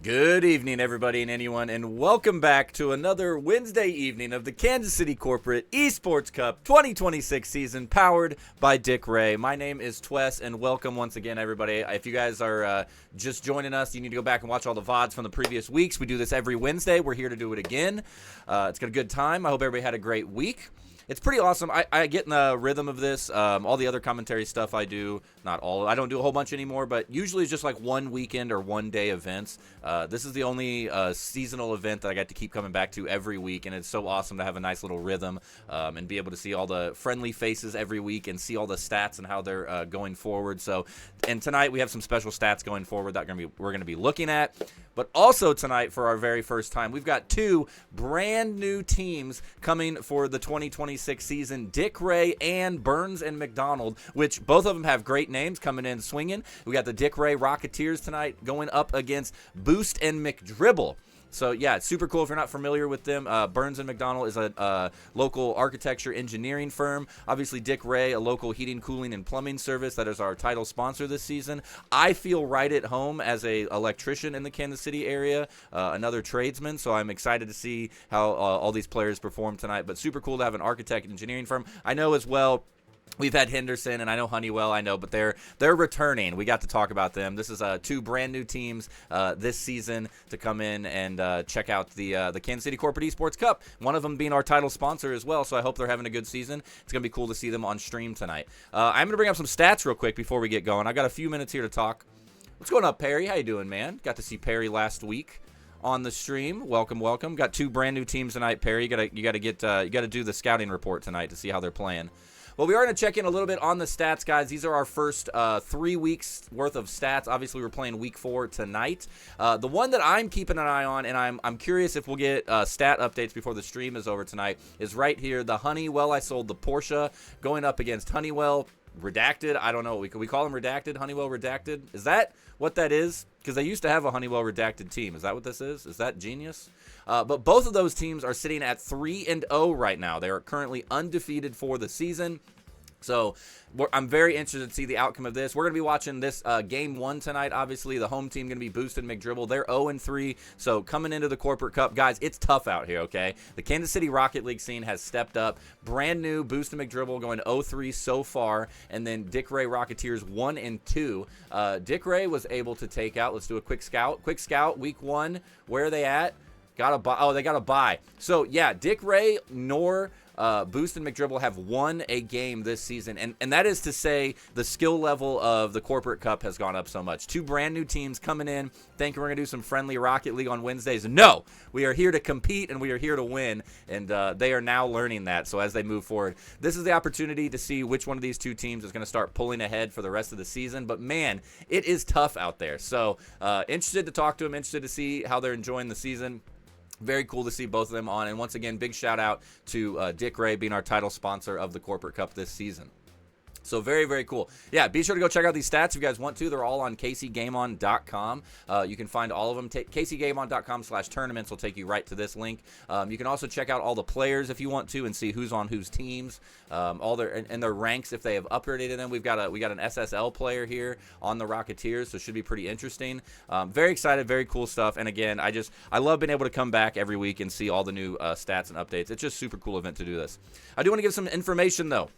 Good evening, everybody and anyone, and welcome back to another Wednesday evening of the Kansas City Corporate Esports Cup 2026 season, powered by Dick Ray. My name is Twess, and welcome once again, everybody. If you guys are just joining us, you need to go back and watch all the VODs from the previous weeks. We do this every Wednesday. We're here to do it again. It's got a good time. I hope everybody had a great week. It's pretty awesome. I get in the rhythm of this. All the other commentary stuff I do, not all. I don't do a whole bunch anymore, but usually it's just like one weekend or one day events. This is the only seasonal event that I get to keep coming back to every week, and it's so awesome to have a nice little rhythm and be able to see all the friendly faces every week and see all the stats and how they're going forward. So, and tonight we have some special stats going forward that we're gonna be looking at. But also tonight, for our very first time, we've got two brand new teams coming for the 2026 season, Dick Ray and Burns and McDonald, which both of them have great names coming in swinging. We got the Dick Ray Rocketeers tonight going up against Boost and McDribble. So, yeah, it's super cool if you're not familiar with them. Burns & McDonald is a local architecture engineering firm. Obviously, Dick Ray, a local heating, cooling, and plumbing service that is our title sponsor this season. I feel right at home as an electrician in the Kansas City area, another tradesman, so I'm excited to see how all these players perform tonight. But super cool to have an architect engineering firm. I know as well, we've had Henderson, and I know Honeywell, but they're returning. We got to talk about them. This is two brand new teams this season to come in and check out the Kansas City Corporate Esports Cup, one of them being our title sponsor as well, so I hope they're having a good season. It's going to be cool to see them on stream tonight. I'm going to bring up some stats real quick before we get going. I got a few minutes here to talk. What's going on, Perry? How you doing, man? Got to see Perry last week on the stream. Welcome. Got two brand new teams tonight, Perry. You got to do the scouting report tonight to see how they're playing. Well, we are going to check in a little bit on the stats, guys. These are our first 3 weeks worth of stats. Obviously, we're playing week 4 tonight. The one that I'm keeping an eye on, and I'm curious if we'll get stat updates before the stream is over tonight, is right here. The Honeywell, I sold the Porsche going up against Honeywell Redacted. I don't know. Could we call them Redacted? Honeywell Redacted? Is that what that is? Because they used to have a Honeywell Redacted team. Is that what this is? Is that genius? But both of those teams are sitting at 3-0 right now. They are currently undefeated for the season. So I'm very interested to see the outcome of this. We're going to be watching this game 1 tonight. Obviously, the home team going to be Boost and McDribble. They're 0-3. So coming into the Corporate Cup, guys, it's tough out here, okay? The Kansas City Rocket League scene has stepped up. Brand new Boost and McDribble going 0-3 so far. And then Dick Ray Rocketeers 1-2. Dick Ray was able to take out, let's do a quick scout. Quick scout, week 1. Where are they at? Got a buy. Oh, they got a buy. So, yeah, Dick Ray nor Boost and McDribble have won a game this season, and that is to say the skill level of the Corporate Cup has gone up so much. Two brand new teams coming in, thinking we're going to do some friendly Rocket League on Wednesdays. No, we are here to compete, and we are here to win, and they are now learning that. So as they move forward, this is the opportunity to see which one of these two teams is going to start pulling ahead for the rest of the season. But, man, it is tough out there. So interested to talk to them, interested to see how they're enjoying the season. Very cool to see both of them on. And once again, big shout out to Dick Ray being our title sponsor of the Corporate Cup this season. So very, very cool. Yeah, be sure to go check out these stats if you guys want to. They're all on kcgameon.com. You can find all of them. kcgameon.com/tournaments will take you right to this link. You can also check out all the players if you want to and see who's on whose teams, all their and their ranks if they have upgraded them. We got an SSL player here on the Rocketiers, so it should be pretty interesting. Very excited, very cool stuff. And again, I love being able to come back every week and see all the new stats and updates. It's just a super cool event to do this. I do want to give some information though.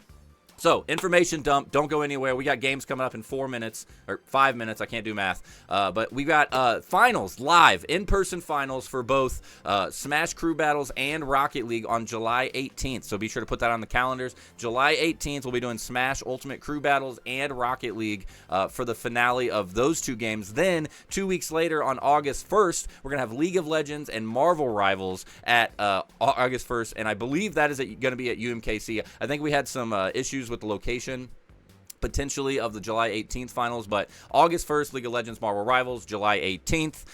So, information dump. Don't go anywhere. We got games coming up in 4 minutes, or 5 minutes. I can't do math. But we got finals, live, in-person finals for both Smash Crew Battles and Rocket League on July 18th. So, be sure to put that on the calendars. July 18th, we'll be doing Smash Ultimate Crew Battles and Rocket League for the finale of those two games. Then, 2 weeks later, on August 1st, we're going to have League of Legends and Marvel Rivals at August 1st. And I believe that is going to be at UMKC. I think we had some issues with the location potentially of the July 18th finals, but August 1st, League of Legends Marvel Rivals, July 18th,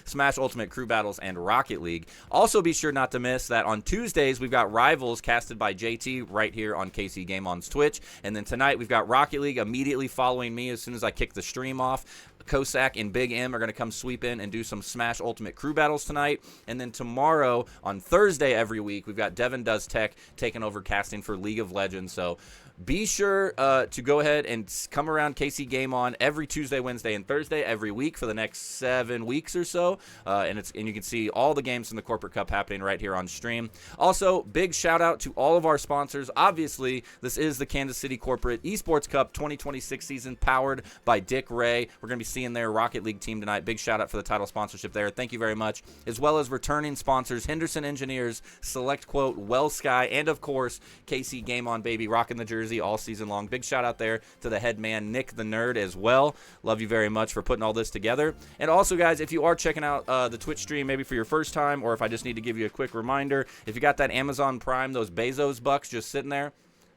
Smash Ultimate Crew Battles and Rocket League. Also be sure not to miss that on Tuesdays, we've got Rivals casted by JT right here on KC Game On's Twitch, and then tonight we've got Rocket League immediately following me as soon as I kick the stream off. Kosak and Big M are going to come sweep in and do some Smash Ultimate Crew Battles tonight. And then tomorrow, on Thursday every week, we've got Devin Does Tech taking over casting for League of Legends. So Be sure to go ahead and come around KC Game On every Tuesday, Wednesday, and Thursday every week for the next 7 weeks or so. And you can see all the games from the Corporate Cup happening right here on stream. Also, big shout out to all of our sponsors. Obviously, this is the Kansas City Corporate Esports Cup 2026 season powered by Dick Ray. We're going to be seeing their Rocket League team tonight. Big shout out for the title sponsorship there. Thank you very much. As well as returning sponsors, Henderson Engineers, Select Quote, Well Sky, and of course, KC Game On, baby, rocking the jersey all season long. Big shout out there to the head man, Nick the Nerd, as well. Love you very much for putting all this together. And also, guys, if you are checking out the Twitch stream maybe for your first time, or if I just need to give you a quick reminder, if you got that Amazon Prime, those Bezos bucks just sitting there,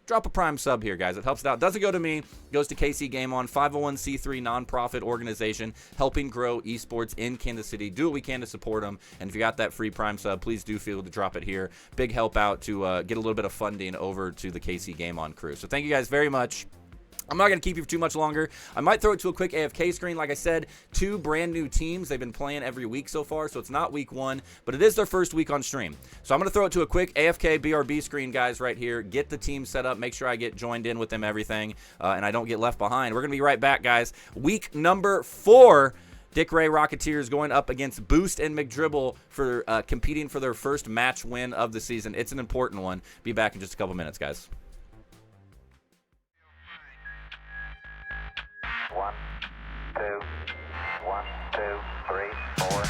drop a Prime sub here, guys. It helps it out. Doesn't go to me. Goes to KC Game On, 501c3 nonprofit organization helping grow esports in Kansas City. Do what we can to support them. And if you got that free Prime sub, please do feel to drop it here. Big help out to get a little bit of funding over to the KC Game On crew. So thank you guys very much. I'm not going to keep you for too much longer. I might throw it to a quick AFK screen. Like I said, 2 brand new teams. They've been playing every week so far, so it's not week 1, but it is their first week on stream. So I'm going to throw it to a quick AFK BRB screen, guys, right here. Get the team set up. Make sure I get joined in with them, everything, and I don't get left behind. We're going to be right back, guys. Week number 4. Dick Ray Rocketeers going up against Boost and McDribble for competing for their first match win of the season. It's an important one. Be back in just a couple minutes, guys. 1, 2, 1, 2, 3, 4.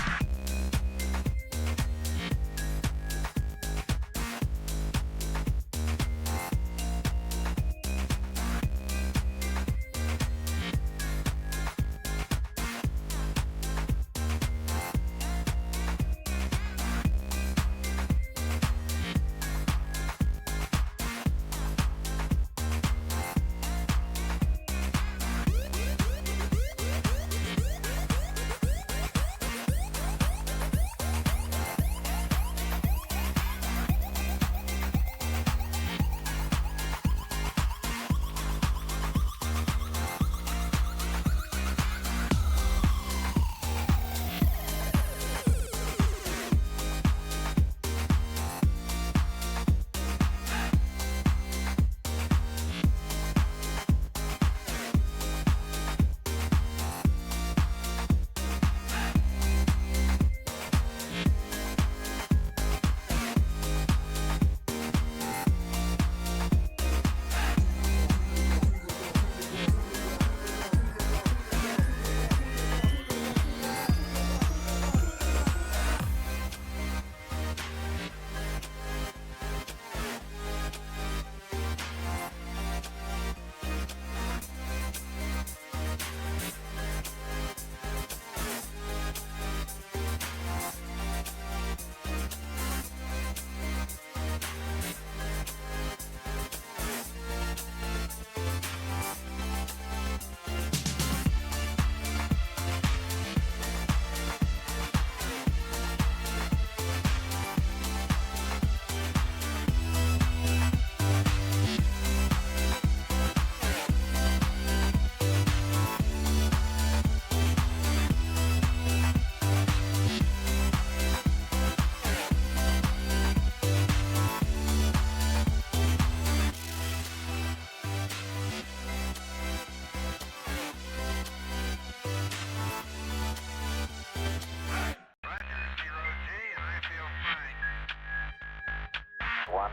One,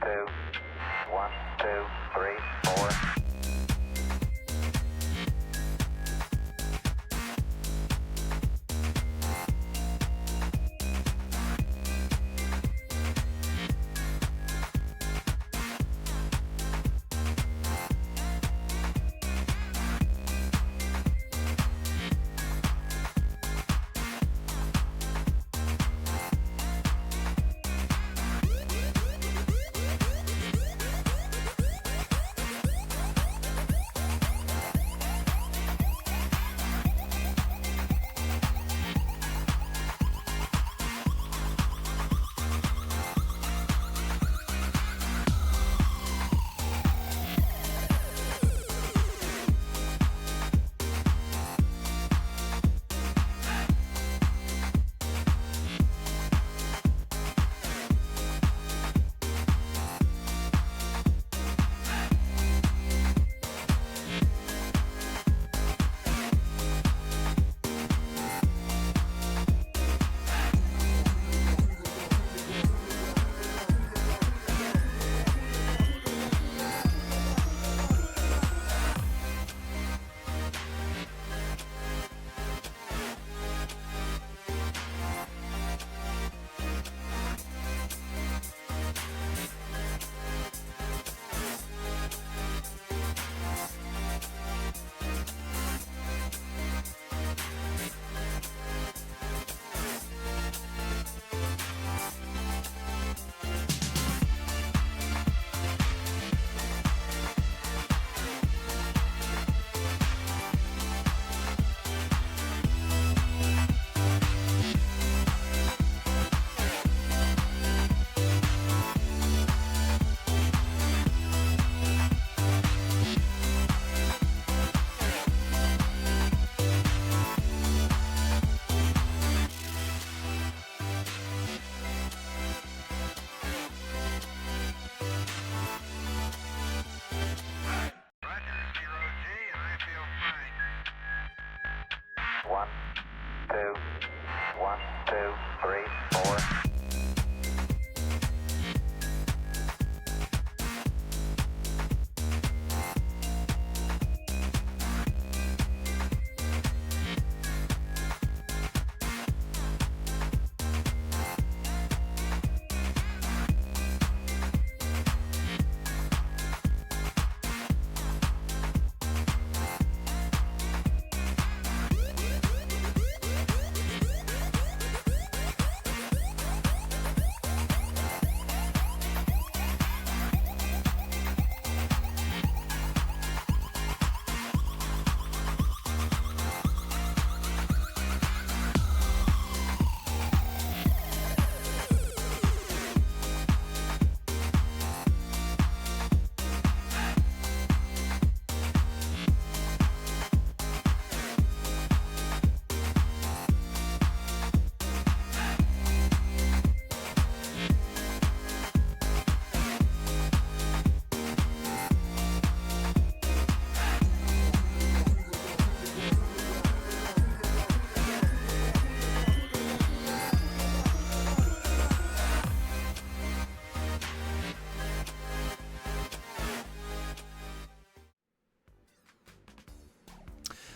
two, 1, 2, 3, 4. 1, 2, 1, 2, 3, 4.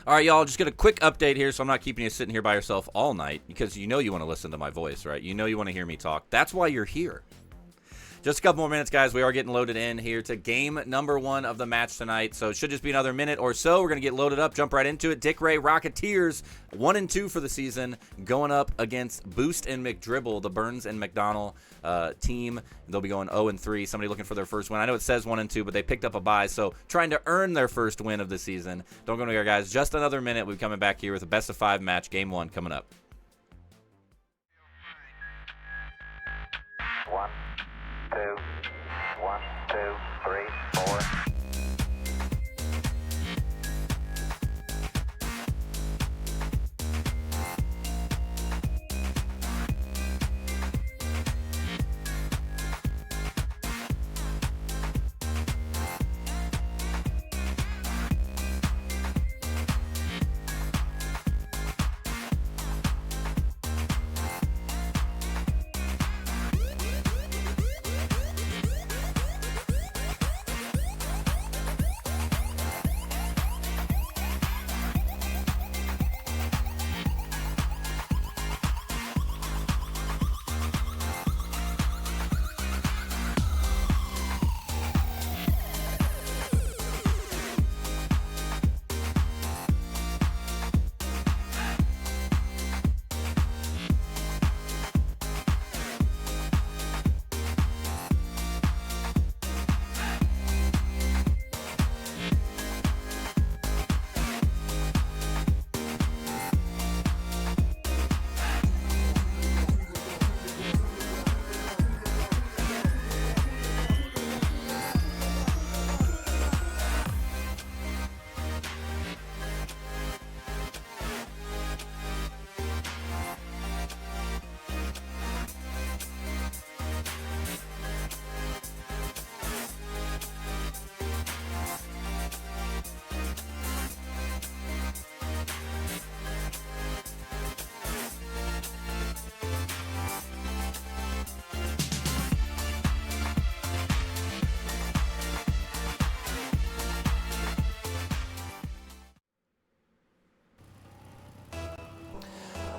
All right, y'all, just get a quick update here so I'm not keeping you sitting here by yourself all night because you know you want to listen to my voice, right? You know you want to hear me talk. That's why you're here. Just a couple more minutes, guys. We are getting loaded in here to game number 1 of the match tonight. So it should just be another minute or so. We're going to get loaded up, jump right into it. Dick Ray Rocketiers, 1-2 for the season, going up against Boost and McDribble, the Burns and McDonald team. They'll be going 0-3. Somebody looking for their first win. I know it says 1-2, but they picked up a bye, so trying to earn their first win of the season. Don't go anywhere, guys. Just another minute. We'll be coming back here with a best-of-5 match, game 1 coming up. 1, 2, 1, 2, 3, 4.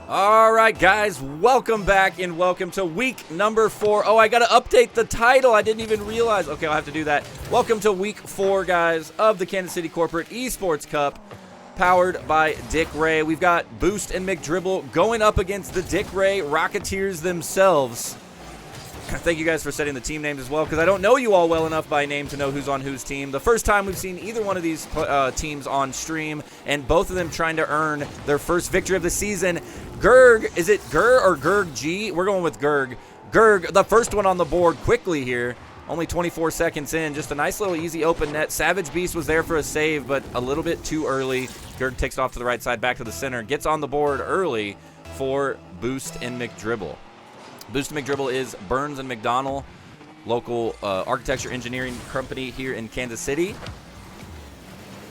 All right, guys, welcome back and welcome to week number 4. Oh, I got to update the title. I didn't even realize. Okay, I'll have to do that. Welcome to week 4, guys, of the Kansas City Corporate Esports Cup, powered by Dick Ray. We've got Boost and McDribble going up against the Dick Ray Rocketeers themselves. Thank you guys for setting the team names as well, because I don't know you all well enough by name to know who's on whose team. The first time we've seen either one of these teams on stream, and both of them trying to earn their first victory of the season. Gerg, is it Ger or Gerg G? We're going with Gerg. Gerg, the first one on the board quickly here. Only 24 seconds in. Just a nice little easy open net. Savage Beast was there for a save, but a little bit too early. Gerg takes off to the right side, back to the center. Gets on the board early for Boost and McDribble. Boost and McDribble is Burns and McDonald, local architecture engineering company here in Kansas City.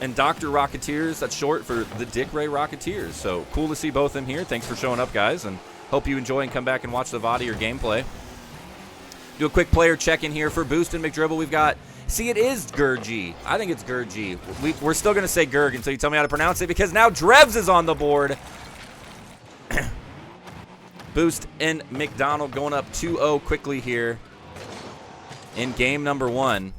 and Dr. Rocketiers. That's short for the Dick Ray Rocketiers. So cool to see both of them here. Thanks for showing up, guys, and hope you enjoy and come back and watch the VOD or gameplay. Do a quick player check-in here for Boost and McDribble. We've got, see, it is Gurgi. I think it's Gurgi. We're still going to say Gurg until you tell me how to pronounce it, because now Drevs is on the board. Boost and McDonald going up 2-0 quickly here in game number 1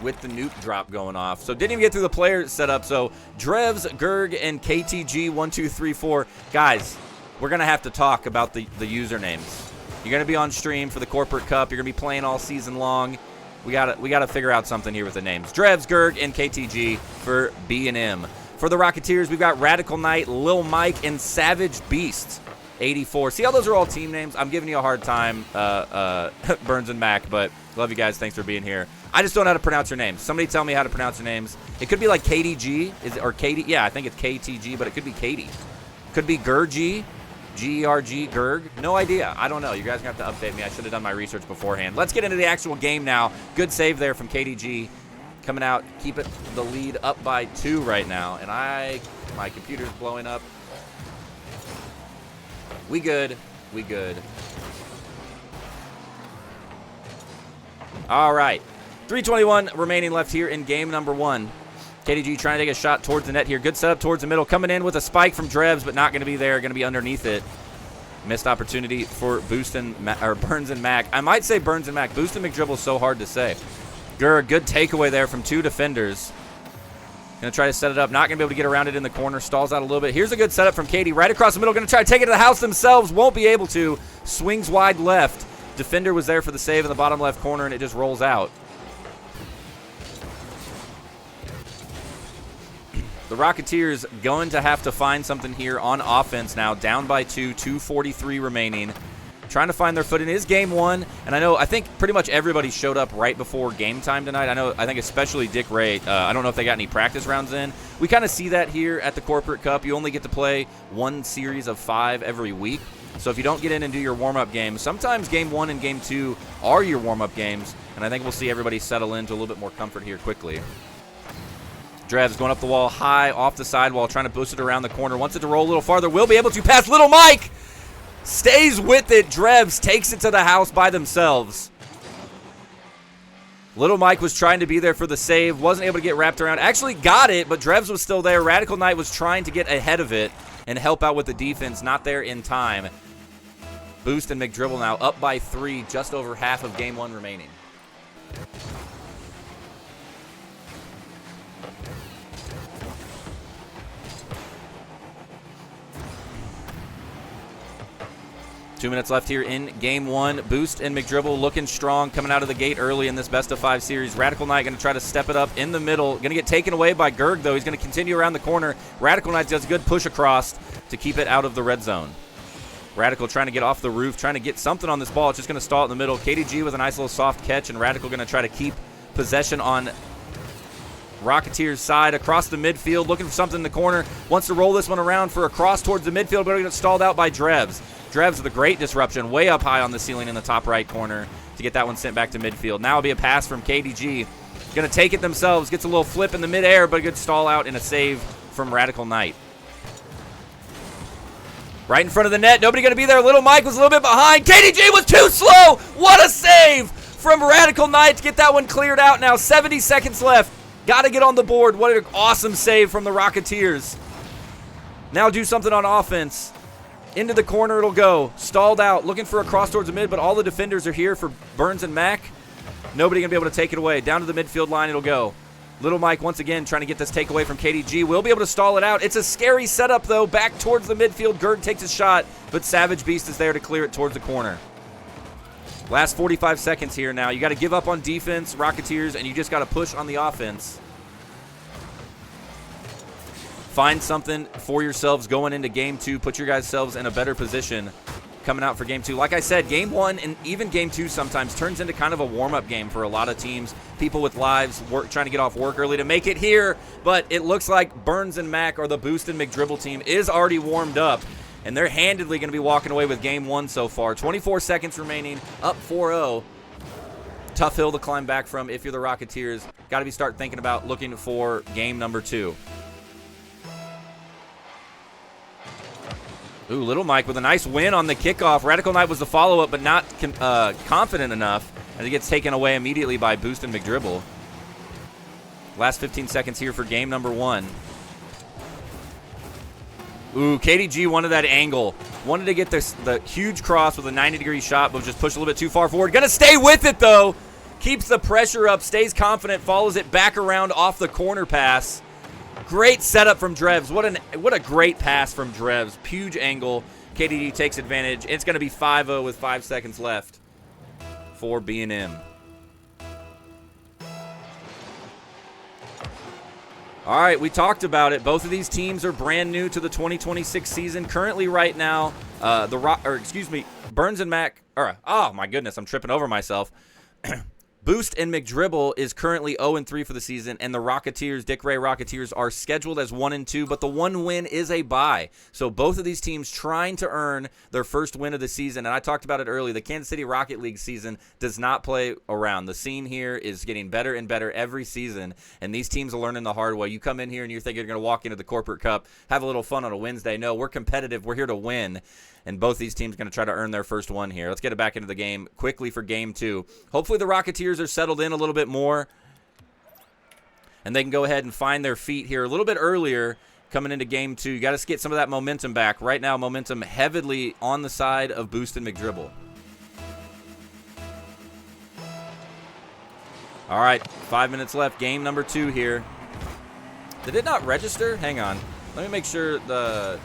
with the nuke drop going off. So didn't even get through the player setup. So Drevs, Gurg, and KTG 1, 2, 3, 4. Guys, we're going to have to talk about the usernames. You're going to be on stream for the Corporate Cup. You're going to be playing all season long. We gotta figure out something here with the names. Drevs, Gurg, and KTG for B&M. For the Rocketeers, we've got Radical Knight, Lil Mike, and Savage Beast 84. See how those are all team names? I'm giving you a hard time, Burns and Mac, but love you guys. Thanks for being here. I just don't know how to pronounce your names. Somebody tell me how to pronounce your names. It could be like KDG, or Katie. Yeah, I think it's KTG, but it could be Katie. Could be Gurgi. G-E-R-G, Gurg? No idea. I don't know. You guys are going to have to update me. I should have done my research beforehand. Let's get into the actual game now. Good save there from KDG. Coming out, keep it the lead up by 2 right now. And my computer's blowing up. We good. We good. All right. 3:21 remaining left here in game number 1. KDG trying to take a shot towards the net here. Good setup towards the middle. Coming in with a spike from Drevs, but not going to be there. Going to be underneath it. Missed opportunity for Burns and Mac. I might say Burns and Mac. Boost and McDribble is so hard to say. Good takeaway there from 2 defenders. Going to try to set it up. Not going to be able to get around it in the corner. Stalls out a little bit. Here's a good setup from Katie. Right across the middle. Going to try to take it to the house themselves. Won't be able to. Swings wide left. Defender was there for the save in the bottom left corner, and it just rolls out. The Rocketeers going to have to find something here on offense now. Down by 2, 2:43 remaining. Trying to find their footing. It is game 1, and I think pretty much everybody showed up right before game time tonight. I think especially Dick Ray. I don't know if they got any practice rounds in. We kind of see that here at the Corporate Cup. You only get to play 1 series of 5 every week. So if you don't get in and do your warm-up games, sometimes game 1 and game 2 are your warm-up games, and I think we'll see everybody settle into a little bit more comfort here quickly. Drevs going up the wall high, off the sidewall, trying to boost it around the corner. Wants it to roll a little farther. Will be able to pass Little Mike. Stays with it. Drevs takes it to the house by themselves. Little Mike was trying to be there for the save. Wasn't able to get wrapped around. Actually got it, but Drevs was still there. Radical Knight was trying to get ahead of it and help out with the defense. Not there in time. Boost and McDribble now up by 3. Just over half of game 1 remaining. Two minutes left here in game 1. Boost and McDribble looking strong, coming out of the gate early in this best-of-5 series. Radical Knight going to try to step it up in the middle. Going to get taken away by Gurg, though. He's going to continue around the corner. Radical Knight does a good push across to keep it out of the red zone. Radical trying to get off the roof, trying to get something on this ball. It's just going to stall it in the middle. KDG with a nice little soft catch, and Radical going to try to keep possession on Rocketeers' side across the midfield, looking for something in the corner. Wants to roll this one around for a cross towards the midfield, but it gets stalled out by Drevs. Drevs with a great disruption, way up high on the ceiling in the top right corner to get that one sent back to midfield. Now it'll be a pass from KDG. Going to take it themselves, gets a little flip in the midair, but a good stall out and a save from Radical Knight. Right in front of the net, nobody going to be there. Little Mike was a little bit behind. KDG was too slow. What a save from Radical Knight to get that one cleared out now. 70 seconds left. Got to get on the board. What an awesome save from the Rocketeers. Now do something on offense. Into the corner it'll go. Stalled out. Looking for a cross towards the mid, but all the defenders are here for Burns and Mac. Nobody going to be able to take it away. Down to the midfield line it'll go. Little Mike once again trying to get this takeaway from KDG. Will be able to stall it out. It's a scary setup, though. Back towards the midfield. Gurg takes a shot, but Savage Beast is there to clear it towards the corner. Last 45 seconds here now. You got to give up on defense, Rocketeers, and you just got to push on the offense. Find something for yourselves going into game 2. Put your guys selves in a better position coming out for game 2. Like I said, game 1 and even game 2 sometimes turns into kind of a warm-up game for a lot of teams. People with lives trying to get off work early to make it here, but it looks like Burns and Mac, or the Boost and McDribble team, is already warmed up, and they're handedly going to be walking away with game 1 so far. 24 seconds remaining, up 4-0. Tough hill to climb back from if you're the Rocketeers. Got to be start thinking about looking for game number 2. Ooh, Little Mike with a nice win on the kickoff. Radical Knight was the follow-up, but not confident enough, as it gets taken away immediately by Boost and McDribble. Last 15 seconds here for game number 1. Ooh, KDG wanted that angle. Wanted to get the huge cross with a 90-degree shot, but was just pushed a little bit too far forward. Gonna stay with it, though. Keeps the pressure up, stays confident, follows it back around off the corner pass. Great setup from Drevs. What a great pass from Drevs. Huge angle. KDD takes advantage. It's going to be 5-0 with 5 seconds left for B&M. All right, we talked about it. Both of these teams are brand new to the 2026 season. Currently, right now, Burns and Mac. Oh my goodness, I'm tripping over myself. Boost and McDribble is currently 0-3 for the season, and the Rocketeers, Dick Ray Rocketeers, are scheduled as 1-2, but the one win is a bye. So both of these teams trying to earn their first win of the season, and I talked about it earlier. The Kansas City Rocket League season does not play around. The scene here is getting better and better every season, and these teams are learning the hard way. You come in here and you think you're going to walk into the Corporate Cup, have a little fun on a Wednesday. No, we're competitive. We're here to win. And both these teams are going to try to earn their first one here. Let's get it back into the game quickly for game 2. Hopefully the Rocketeers are settled in a little bit more, and they can go ahead and find their feet here a little bit earlier coming into game 2. You got to get some of that momentum back. Right now, momentum heavily on the side of Boost and McDribble. All right, 5 minutes left. Game number 2 here. Did it not register? Hang on. Let me make sure the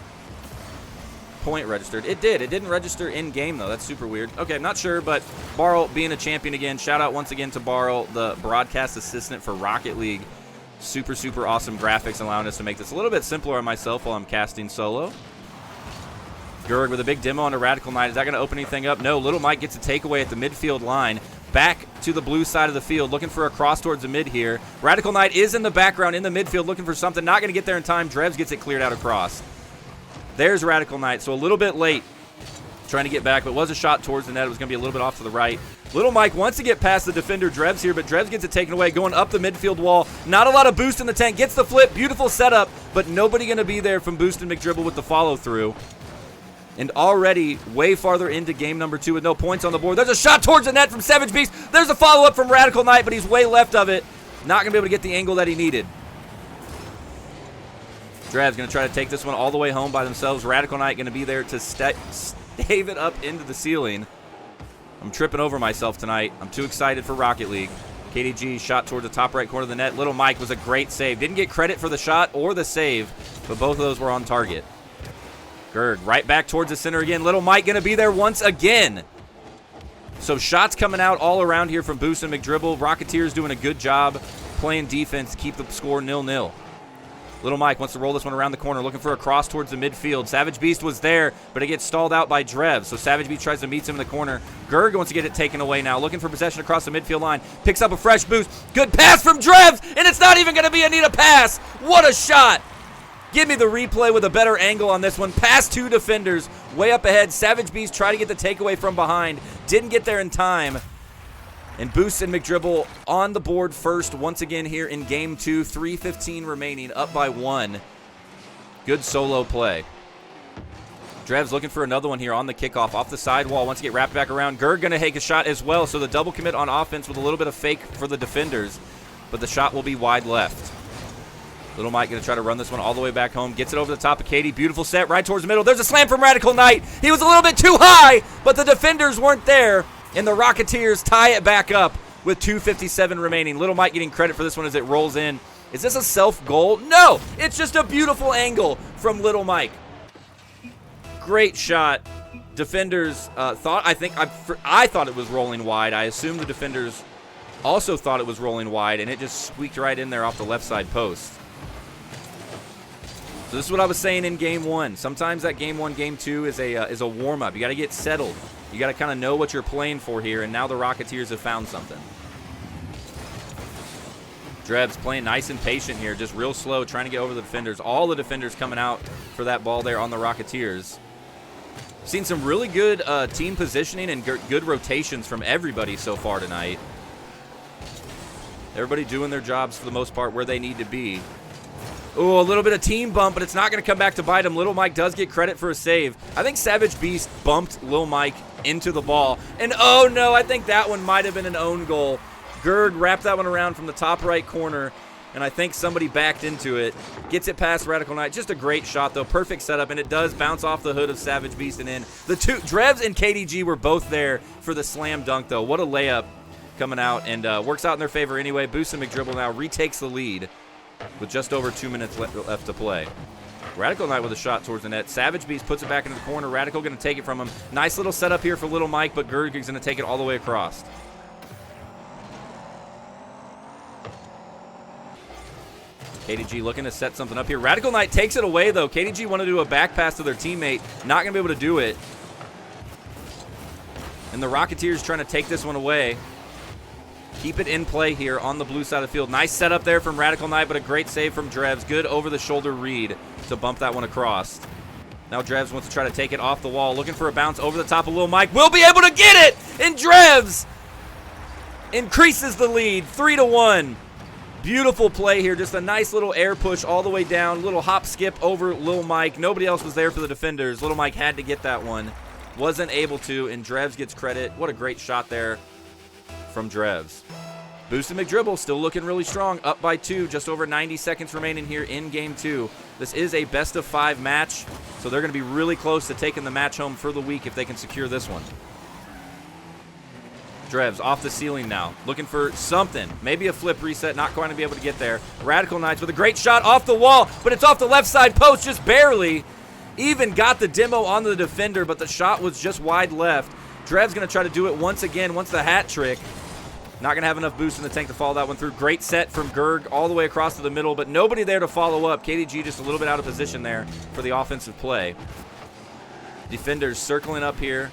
point registered. It did. It didn't register in game though. That's super weird. Okay, I'm not sure, but Barl being a champion again. Shout out once again to Barl, the broadcast assistant for Rocket League. Super, super awesome graphics, allowing us to make this a little bit simpler on myself while I'm casting solo. Gerg with a big demo on a Radical Knight. Is that going to open anything up? No. Little Mike gets a takeaway at the midfield line. Back to the blue side of the field, looking for a cross towards the mid here. Radical Knight is in the background in the midfield looking for something. Not going to get there in time. Drevs gets it cleared out across. There's Radical Knight, so a little bit late trying to get back, but was a shot towards the net. It was going to be a little bit off to the right. Little Mike wants to get past the defender Drevs here, but Drevs gets it taken away, going up the midfield wall. Not a lot of boost in the tank. Gets the flip. Beautiful setup, but nobody going to be there from Boost and McDribble with the follow-through. And already way farther into game number 2 with no points on the board. There's a shot towards the net from Savage Beast. There's a follow-up from Radical Knight, but he's way left of it. Not going to be able to get the angle that he needed. Drevs going to try to take this one all the way home by themselves. Radical Knight going to be there to stave it up into the ceiling. I'm tripping over myself tonight. I'm too excited for Rocket League. KDG shot toward the top right corner of the net. Little Mike was a great save. Didn't get credit for the shot or the save, but both of those were on target. Gerg right back towards the center again. Little Mike going to be there once again. So shots coming out all around here from Boost and McDribble. Rocketeers doing a good job playing defense to keep the score 0-0. Little Mike wants to roll this one around the corner, looking for a cross towards the midfield. Savage Beast was there, but it gets stalled out by Drev. So Savage Beast tries to meet him in the corner. Gerg wants to get it taken away now, looking for possession across the midfield line. Picks up a fresh boost. Good pass from Drev, and it's not even going to be a neat pass. What a shot. Give me the replay with a better angle on this one. Past 2 defenders, way up ahead. Savage Beast tried to get the takeaway from behind. Didn't get there in time. And Boost and McDribble on the board first once again here in game 2. 3:15 remaining, up by 1. Good solo play. Drevs looking for another one here on the kickoff. Off the sidewall, wants to get wrapped back around. Gerg going to take a shot as well, so the double commit on offense with a little bit of fake for the defenders. But the shot will be wide left. Little Mike going to try to run this one all the way back home. Gets it over the top of Katie. Beautiful set right towards the middle. There's a slam from Radical Knight. He was a little bit too high, but the defenders weren't there. And the Rocketeers tie it back up with 2:57 remaining. Little Mike getting credit for this one as it rolls in. Is this a self-goal? No! It's just a beautiful angle from Little Mike. Great shot. Defenders I thought it was rolling wide. I assume the defenders also thought it was rolling wide, and it just squeaked right in there off the left side post. So this is what I was saying in game 1. Sometimes that game 1, game 2 is a warm-up. You got to get settled. You got to kind of know what you're playing for here, and now the Rocketeers have found something. Drevs playing nice and patient here, just real slow, trying to get over the defenders. All the defenders coming out for that ball there on the Rocketeers. Seen some really good team positioning and good rotations from everybody so far tonight. Everybody doing their jobs for the most part where they need to be. Oh, a little bit of team bump, but it's not going to come back to bite him. Little Mike does get credit for a save. I think Savage Beast bumped Lil Mike into the ball. And oh no, I think that one might have been an own goal. Gerg wrapped that one around from the top right corner, and I think somebody backed into it. Gets it past Radical Knight. Just a great shot, though. Perfect setup, and it does bounce off the hood of Savage Beast and in. The two, Drevs and KDG were both there for the slam dunk, though. What a layup coming out, and works out in their favor anyway. Boost and McDribble now retakes the lead with just over 2 minutes left to play. Radical Knight with a shot towards the net. Savage Beast puts it back into the corner. Radical going to take it from him. Nice little setup here for Little Mike, but Gerg is going to take it all the way across. KDG looking to set something up here. Radical Knight takes it away, though. KDG wanted to do a back pass to their teammate. Not going to be able to do it. And the Rocketeers trying to take this one away. Keep it in play here on the blue side of the field. Nice setup there from Radical Knight, but a great save from Drevs. Good over-the-shoulder read to bump that one across. Now Drevs wants to try to take it off the wall. Looking for a bounce over the top of Lil Mike. Will be able to get it! And Drevs increases the lead, 3-1. Beautiful play here. Just a nice little air push all the way down. Little hop skip over Lil Mike. Nobody else was there for the defenders. Little Mike had to get that one. Wasn't able to, and Drevs gets credit. What a great shot there from Drevs. Boost and McDribble still looking really strong. Up by 2. Just over 90 seconds remaining here in Game 2. This is a best-of-5 match, so they're going to be really close to taking the match home for the week if they can secure this one. Drevs off the ceiling now, looking for something. Maybe a flip reset, not going to be able to get there. Radical Knights with a great shot off the wall, but it's off the left side post, just barely. Even got the demo on the defender, but the shot was just wide left. Drevs going to try to do it once again, once the hat trick. Not going to have enough boost in the tank to follow that one through. Great set from Gerg all the way across to the middle, but nobody there to follow up. KDG just a little bit out of position there for the offensive play. Defenders circling up here,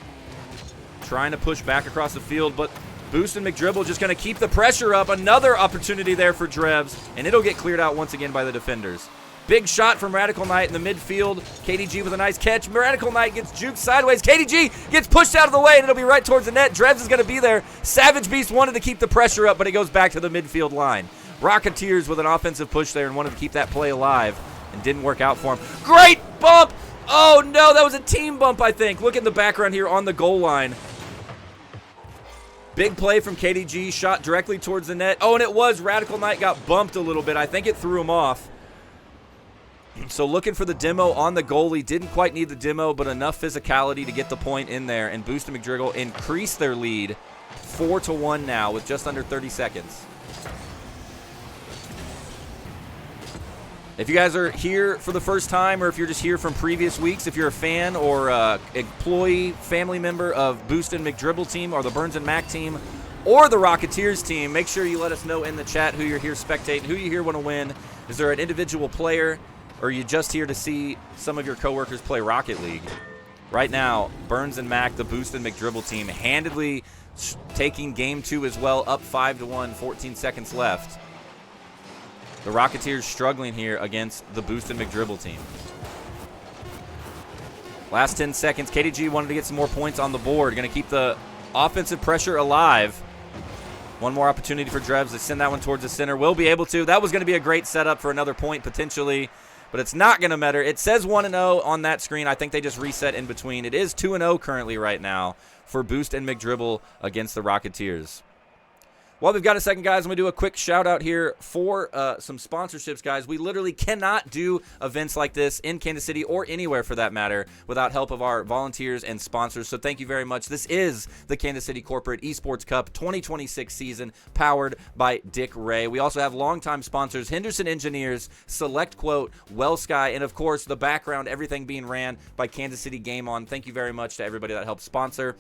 trying to push back across the field, but Boost and McDribble just going to keep the pressure up. Another opportunity there for Drevs, and it'll get cleared out once again by the defenders. Big shot from Radical Knight in the midfield. KDG with a nice catch. Radical Knight gets juked sideways. KDG gets pushed out of the way, and it'll be right towards the net. Drevs is going to be there. Savage Beast wanted to keep the pressure up, but it goes back to the midfield line. Rocketeers with an offensive push there and wanted to keep that play alive, and didn't work out for him. Great bump! Oh, no, that was a team bump, I think. Look in the background here on the goal line. Big play from KDG, shot directly towards the net. Oh, and it was. Radical Knight got bumped a little bit. I think it threw him off. So looking for the demo on the goalie. Didn't quite need the demo, but enough physicality to get the point in there. And Boost and McDriggle increase their lead 4-1 now with just under 30 seconds. If you guys are here for the first time, or if you're just here from previous weeks, if you're a fan or employee, family member of Boost and McDribble team, or the Burns and Mac team, or the Rocketeers team, make sure you let us know in the chat who you're here spectating, who you here want to win. Is there an individual player, or are you just here to see some of your coworkers play Rocket League? Right now, Burns and Mac, the Boost and McDribble team, handedly taking Game 2 as well, up 5-1, 14 seconds left. The Rocketeers struggling here against the Boost and McDribble team. Last 10 seconds. KDG wanted to get some more points on the board. Going to keep the offensive pressure alive. One more opportunity for Drevs to send that one towards the center. Will be able to. That was going to be a great setup for another point potentially, but it's not going to matter. It says 1-0 on that screen. I think they just reset in between. It is 2-0 currently right now for Boost and McDribble against the Rocketeers. While we've got a second, guys, I'm going to do a quick shout-out here for some sponsorships, guys. We literally cannot do events like this in Kansas City or anywhere, for that matter, without help of our volunteers and sponsors. So thank you very much. This is the Kansas City Corporate Esports Cup 2026 season, powered by Dick Ray. We also have longtime sponsors, Henderson Engineers, Select Quote, WellSky, and, of course, the background, everything being ran by Kansas City Game On. Thank you very much to everybody that helped sponsor.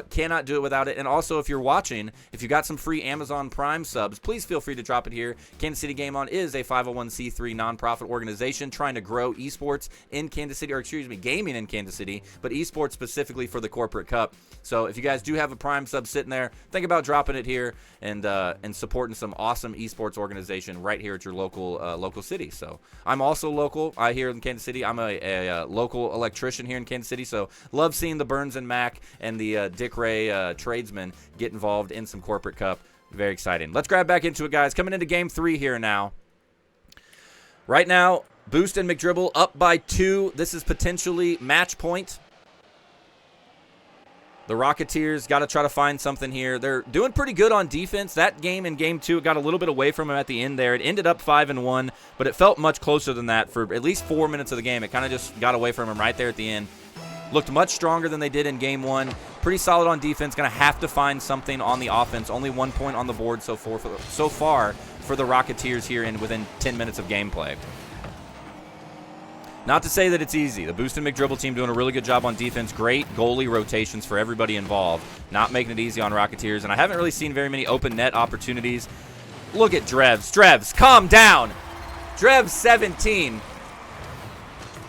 Cannot do it without it. And also, if you're watching, if you got some free Amazon Prime subs, please feel free to drop it here. Kansas City Game On is a 501c3 nonprofit organization trying to grow esports in Kansas City, or excuse me, gaming in Kansas City, but esports specifically for the Corporate Cup. So if you guys do have a Prime sub sitting there, think about dropping it here and supporting some awesome esports organization right here at your local city. So I'm also local. Here in Kansas City, I'm a local electrician here in Kansas City. So love seeing the Burns and Mac and the Dick Ray tradesmen get involved in some Corporate Cup. Very exciting. Let's grab back into it, guys. Coming into game 3 here now. Right now, Boost and McDribble up by 2. This is potentially match point. The Rocketeers got to try to find something here. They're doing pretty good on defense. That game in game 2, it got a little bit away from them at the end there. It ended up 5-1, but it felt much closer than that for at least 4 minutes of the game. It kind of just got away from them right there at the end. Looked much stronger than they did in game 1. Pretty solid on defense. Going to have to find something on the offense. Only 1 point on the board so far for the Rocketeers here within 10 minutes of gameplay. Not to say that it's easy. The Boost and McDribble team doing a really good job on defense. Great goalie rotations for everybody involved. Not making it easy on Rocketeers. And I haven't really seen very many open net opportunities. Look at Drevs. Drevs, calm down. Drevs 17.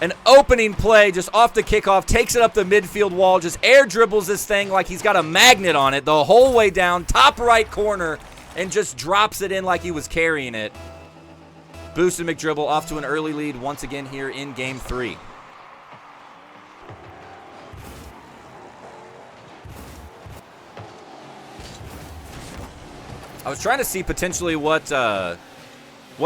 An opening play just off the kickoff. Takes it up the midfield wall. Just air dribbles this thing like he's got a magnet on it the whole way down. Top right corner. And just drops it in like he was carrying it. Boost and McDribble off to an early lead once again here in game 3. I was trying to see potentially what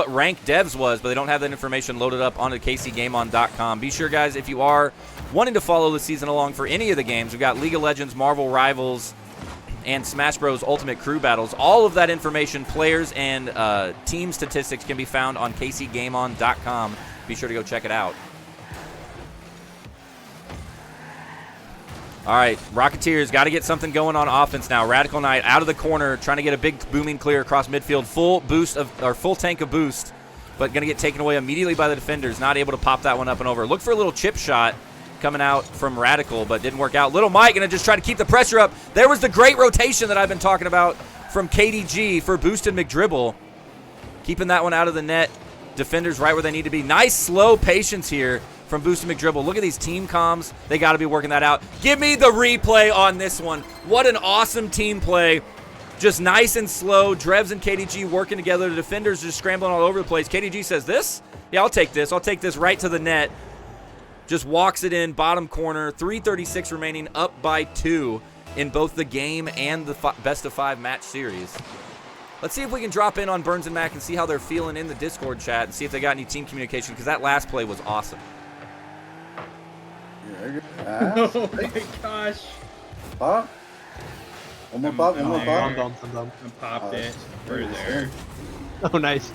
rank Devs was, but they don't have that information loaded up onto kcgameon.com. Be sure, guys, if you are wanting to follow the season along for any of the games, we've got League of Legends, Marvel Rivals, and Smash Bros. Ultimate Crew Battles. All of that information, players and team statistics, can be found on kcgameon.com. Be sure to go check it out. All right, Rocketeers got to get something going on offense now. Radical Knight out of the corner, trying to get a big booming clear across midfield. Full tank of boost, but going to get taken away immediately by the defenders. Not able to pop that one up and over. Look for a little chip shot coming out from Radical, but didn't work out. Little Mike going to just try to keep the pressure up. There was the great rotation that I've been talking about from KDG for Boost and McDribble. Keeping that one out of the net. Defenders right where they need to be. Nice slow patience here from Boost and McDribble. Look at these team comms. They got to be working that out. Give me the replay on this one. What an awesome team play. Just nice and slow. Drevs and KDG working together. The defenders just scrambling all over the place. KDG says, this? Yeah, I'll take this. I'll take this right to the net. Just walks it in, bottom corner. 3:36 remaining, up by 2 in both the game and the best of 5 match series. Let's see if we can drop in on Burns and Mac and see how they're feeling in the Discord chat and see if they got any team communication, because that last play was awesome. Oh my gosh. Pop. One more pop, one more pop. I'm done. I popped it. We're there. Oh, nice.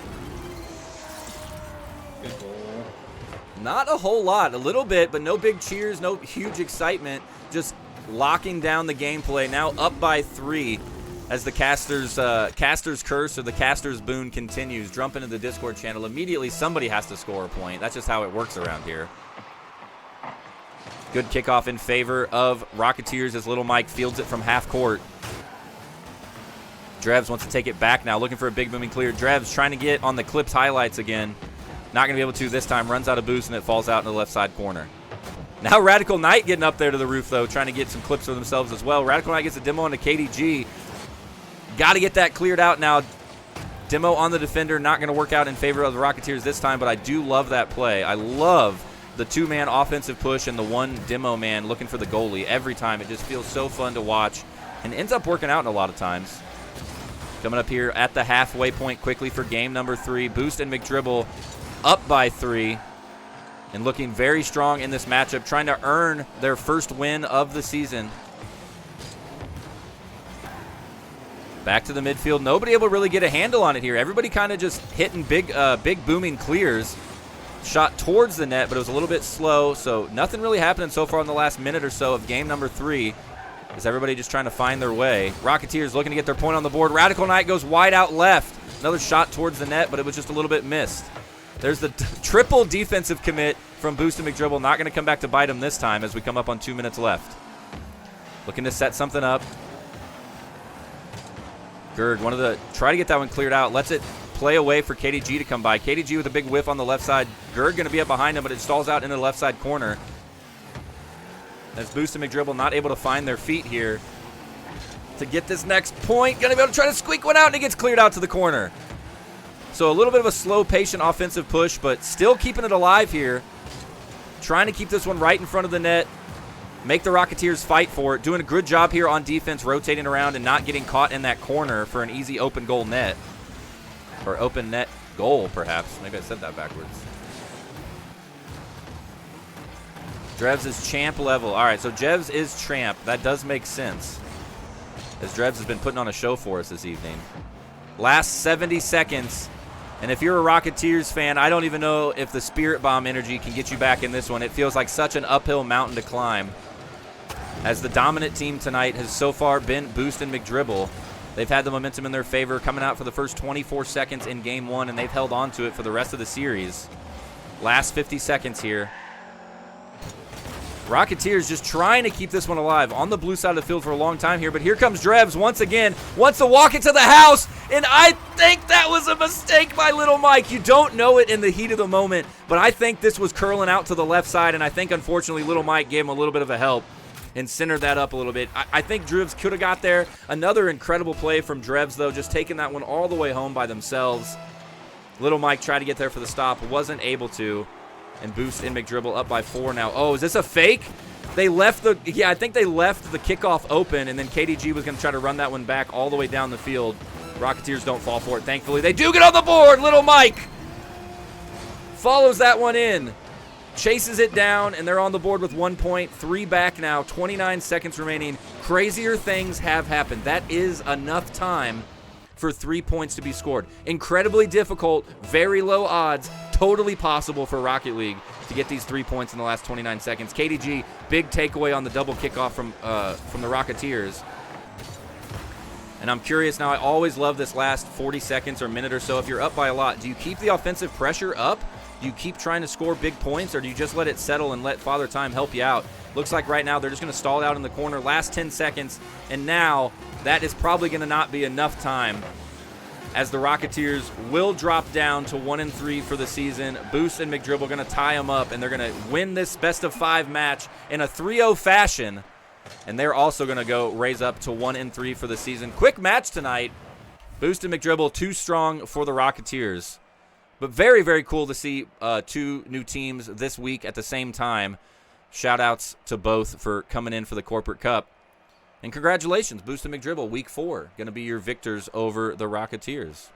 Good goal. Not a whole lot, a little bit, but no big cheers, no huge excitement. Just locking down the gameplay. Now up by 3 as the caster's curse or the caster's boon continues. Jump into the Discord channel. Immediately somebody has to score a point. That's just how it works around here. Good kickoff in favor of Rocketeers as Little Mike fields it from half court. Drevs wants to take it back now, looking for a big booming clear. Drevs trying to get on the Clips highlights again. Not going to be able to this time. Runs out of boost, and it falls out in the left side corner. Now Radical Knight getting up there to the roof, though, trying to get some clips for themselves as well. Radical Knight gets a demo onto KDG. Got to get that cleared out now. Demo on the defender. Not going to work out in favor of the Rocketeers this time, but I do love that play. I love the 2-man offensive push and the 1 demo man looking for the goalie every time. It just feels so fun to watch and ends up working out in a lot of times. Coming up here at the halfway point quickly for game number 3. Boost and McDribble up by 3 and looking very strong in this matchup, trying to earn their first win of the season. Back to the midfield. Nobody able to really get a handle on it here. Everybody kind of just hitting big booming clears. Shot towards the net, but it was a little bit slow, so nothing really happening so far in the last minute or so of game number 3. Is everybody just trying to find their way. Rocketeers looking to get their point on the board. Radical Knight goes wide out left. Another shot towards the net, but it was just a little bit missed. There's the triple defensive commit from Boost and McDribble. Not going to come back to bite him this time as we come up on 2 minutes left. Looking to set something up. Gerd, try to get that one cleared out. Lets it play away for KDG to come by. KDG with a big whiff on the left side. Gerd going to be up behind him, but it stalls out into the left side corner. As Boost and McDribble not able to find their feet here to get this next point. Going to be able to try to squeak one out, and it gets cleared out to the corner. So a little bit of a slow, patient offensive push, but still keeping it alive here. Trying to keep this one right in front of the net. make the Rocketeers fight for it. Doing a good job here on defense, rotating around and not getting caught in that corner for an easy open goal net. Or open net goal, perhaps. Maybe I said that backwards. Drevs is champ level. All right, so Jevs is champ. That does make sense, as Drevs has been putting on a show for us this evening. Last 70 seconds. And if you're a Rocketeers fan, I don't even know if the Spirit Bomb energy can get you back in this one. It feels like such an uphill mountain to climb, as the dominant team tonight has so far been Boost and McDribble. They've had the momentum in their favor coming out for the first 24 seconds in Game 1, and they've held on to it for the rest of the series. Last 50 seconds here. Rocketeers just trying to keep this one alive on the blue side of the field for a long time here, but here comes Drevs once again, wants to walk into the house, and I think that was a mistake by Little Mike. You don't know it in the heat of the moment, but I think this was curling out to the left side, and I think unfortunately Little Mike gave him a little bit of a help and centered that up a little bit. I think Drevs could have got there. Another incredible play from Drevs, though, just taking that one all the way home by themselves. Little Mike tried to get there for the stop, wasn't able to. And Boost and McDribble up by 4 now. Oh, is this a fake? They left the, I think they left the kickoff open, and then KDG was going to try to run that one back all the way down the field. Rocketeers don't fall for it, thankfully. They do get on the board. Little Mike follows that one in, chases it down, and they're on the board with 1 point. 3 back now, 29 seconds remaining. Crazier things have happened. That is enough time for 3 points to be scored. Incredibly difficult, very low odds, totally possible for Rocket League to get these 3 points in the last 29 seconds. KDG, big takeaway on the double kickoff from the Rocketeers. And I'm curious now, I always love this last 40 seconds or minute or so. If you're up by a lot, do you keep the offensive pressure up? Do you keep trying to score big points, or do you just let it settle and let Father Time help you out? Looks like right now they're just going to stall it out in the corner. Last 10 seconds, and now that is probably going to not be enough time, as the Rocketeers will drop down to 1-3 for the season. Boost and McDribble going to tie them up, and they're going to win this best-of-5 match in a 3-0 fashion. And they're also going to go raise up to 1-3 for the season. Quick match tonight. Boost and McDribble too strong for the Rocketeers. But very, very cool to see 2 new teams this week at the same time. Shout-outs to both for coming in for the Corporate Cup. And congratulations, Boost and McDribble, Week 4. Going to be your victors over the Rocketeers.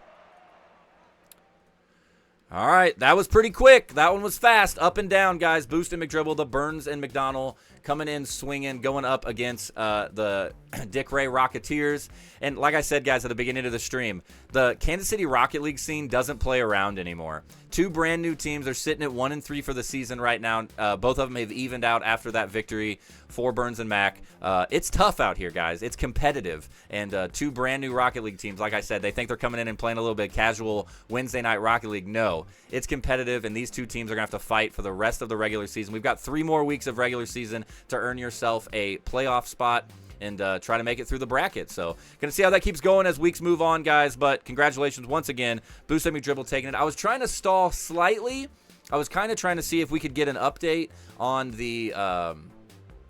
All right, that was pretty quick. That one was fast. Up and down, guys. Boost and McDribble, the Burns and McDonald coming in, swinging, going up against the Dick Ray Rocketeers. And like I said, guys, at the beginning of the stream, the Kansas City Rocket League scene doesn't play around anymore. 2 brand new teams are sitting at 1-3 for the season right now. Both of them have evened out after that victory for Burns and Mac. It's tough out here, guys. It's competitive. And 2 brand new Rocket League teams, like I said, they think they're coming in and playing a little bit casual Wednesday night Rocket League. No, it's competitive, and these 2 teams are going to have to fight for the rest of the regular season. We've got 3 more weeks of regular season to earn yourself a playoff spot and try to make it through the bracket. So going to see how that keeps going as weeks move on, guys. But congratulations once again. Boost and McDribble taking it. I was trying to stall slightly. I was kind of trying to see if we could get an update on the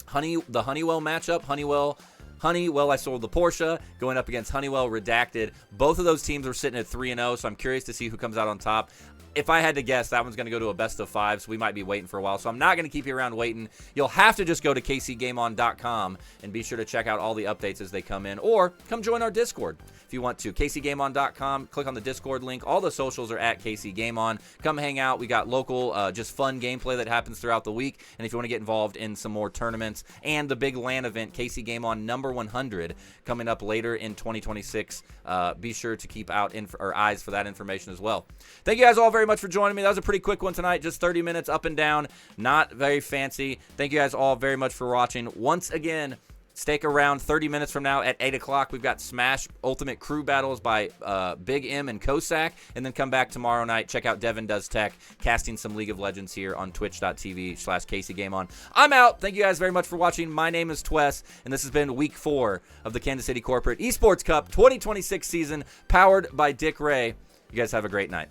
Honeywell matchup. Honeywell, I sold the Porsche, going up against Honeywell Redacted. Both of those teams are sitting at 3-0, so I'm curious to see who comes out on top. If I had to guess, that one's going to go to a best-of-5, so we might be waiting for a while. So I'm not going to keep you around waiting. You'll have to just go to kcgameon.com and be sure to check out all the updates as they come in, or come join our Discord if you want to. kcgameon.com, click on the Discord link. All the socials are at kcgameon. Come hang out. We got local, just fun gameplay that happens throughout the week. And if you want to get involved in some more tournaments and the big LAN event, KC Game On number 100, coming up later in 2026, be sure to keep out eyes for that information as well. Thank you guys all very much for joining me. That was a pretty quick one tonight, just 30 minutes up and down, not very fancy. Thank you guys all very much for watching. Once again, stick around 30 minutes from now at 8 o'clock. We've got Smash Ultimate Crew Battles by Big M and Kosak, and then come back tomorrow night. Check out Devin Does Tech, casting some League of Legends here on twitch.tv/KCGameOn. I'm out. Thank you guys very much for watching. My name is Twess, and this has been Week 4 of the Kansas City Corporate Esports Cup 2026 season, powered by Dick Ray. You guys have a great night.